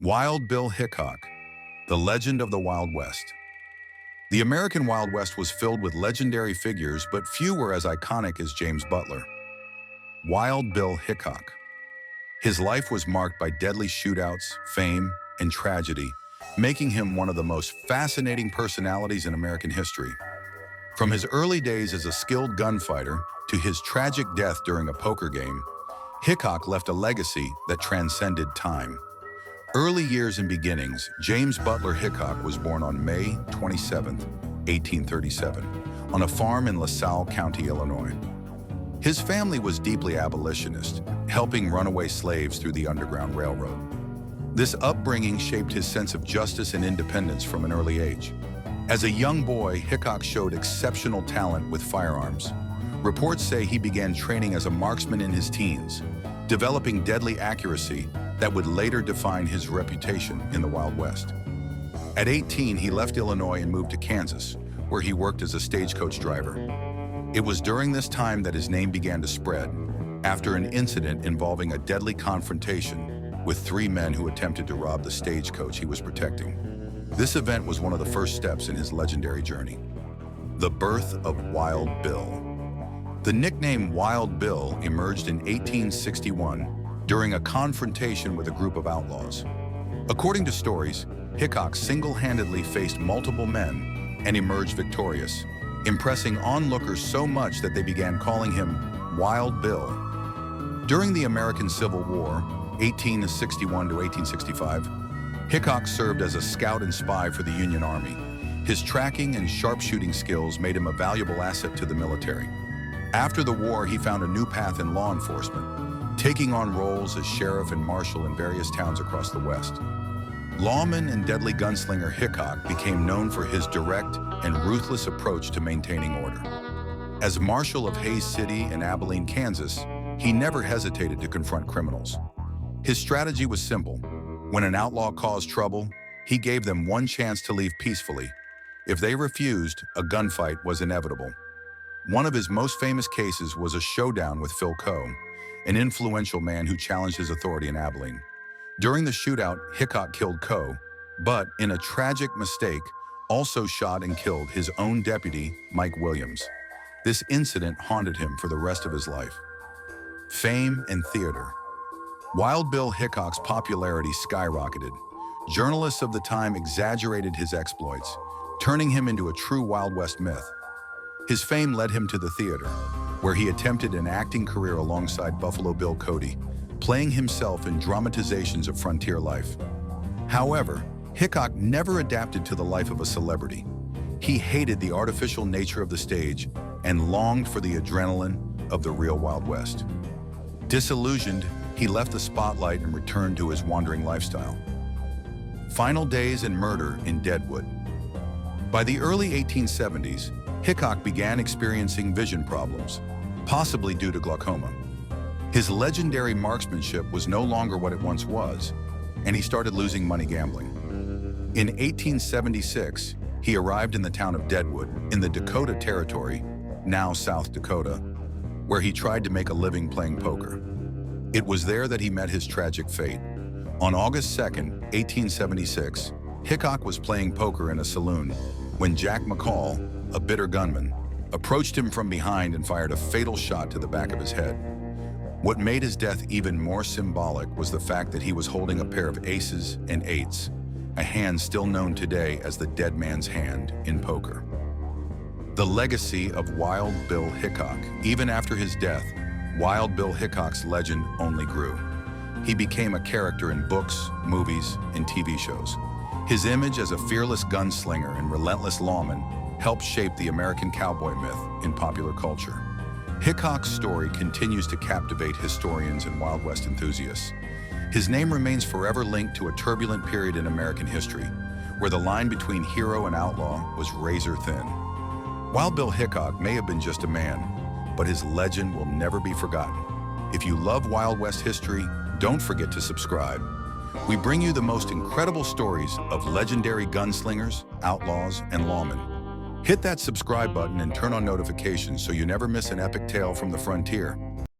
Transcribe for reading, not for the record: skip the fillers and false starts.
Wild Bill Hickok, the legend of the Wild West. The American Wild West was filled with legendary figures, but few were as iconic as James Butler. Wild Bill Hickok. His life was marked by deadly shootouts, fame, and tragedy, making him one of the most fascinating personalities in American history. From his early days as a skilled gunfighter to his tragic death during a poker game, Hickok left a legacy that transcended time. Early years and beginnings. James Butler Hickok was born on May 27, 1837, on a farm in LaSalle County, Illinois. His family was deeply abolitionist, helping runaway slaves through the Underground Railroad. This upbringing shaped his sense of justice and independence from an early age. As a young boy, Hickok showed exceptional talent with firearms. Reports say he began training as a marksman in his teens, developing deadly accuracy that would later define his reputation in the Wild West. At 18, he left Illinois and moved to Kansas, where he worked as a stagecoach driver. It was during this time that his name began to spread, after an incident involving a deadly confrontation with three men who attempted to rob the stagecoach he was protecting. This event was one of the first steps in his legendary journey. The birth of Wild Bill. The nickname Wild Bill emerged in 1861 during a confrontation with a group of outlaws. According to stories, Hickok single-handedly faced multiple men and emerged victorious, impressing onlookers so much that they began calling him Wild Bill. During the American Civil War, 1861 to 1865, Hickok served as a scout and spy for the Union Army. His tracking and sharpshooting skills made him a valuable asset to the military. After the war, he found a new path in law enforcement, taking on roles as sheriff and marshal in various towns across the West. Lawman and deadly gunslinger Hickok became known for his direct and ruthless approach to maintaining order. As marshal of Hays City in Abilene, Kansas, he never hesitated to confront criminals. His strategy was simple. When an outlaw caused trouble, he gave them one chance to leave peacefully. If they refused, a gunfight was inevitable. One of his most famous cases was a showdown with Phil Coe, an influential man who challenged his authority in Abilene. During the shootout, Hickok killed Coe, but in a tragic mistake, also shot and killed his own deputy, Mike Williams. This incident haunted him for the rest of his life. Fame and theater. Wild Bill Hickok's popularity skyrocketed. Journalists of the time exaggerated his exploits, turning him into a true Wild West myth. His fame led him to the theater, where he attempted an acting career alongside Buffalo Bill Cody, playing himself in dramatizations of frontier life. However, Hickok never adapted to the life of a celebrity. He hated the artificial nature of the stage and longed for the adrenaline of the real Wild West. Disillusioned, he left the spotlight and returned to his wandering lifestyle. Final days and murder in Deadwood. By the early 1870s, Hickok began experiencing vision problems, possibly due to glaucoma. His legendary marksmanship was no longer what it once was, and he started losing money gambling. In 1876, he arrived in the town of Deadwood, in the Dakota Territory, now South Dakota, where he tried to make a living playing poker. It was there that he met his tragic fate. On August 2, 1876, Hickok was playing poker in a saloon when Jack McCall, a bitter gunman, approached him from behind and fired a fatal shot to the back of his head. What made his death even more symbolic was the fact that he was holding a pair of aces and eights, a hand still known today as the dead man's hand in poker. The legacy of Wild Bill Hickok. Even after his death, Wild Bill Hickok's legend only grew. He became a character in books, movies, and TV shows. His image as a fearless gunslinger and relentless lawman helped shape the American cowboy myth in popular culture. Hickok's story continues to captivate historians and Wild West enthusiasts. His name remains forever linked to a turbulent period in American history, where the line between hero and outlaw was razor thin. Wild Bill Hickok may have been just a man, but his legend will never be forgotten. If you love Wild West history, don't forget to subscribe. We bring you the most incredible stories of legendary gunslingers, outlaws, and lawmen. Hit that subscribe button and turn on notifications so you never miss an epic tale from the frontier.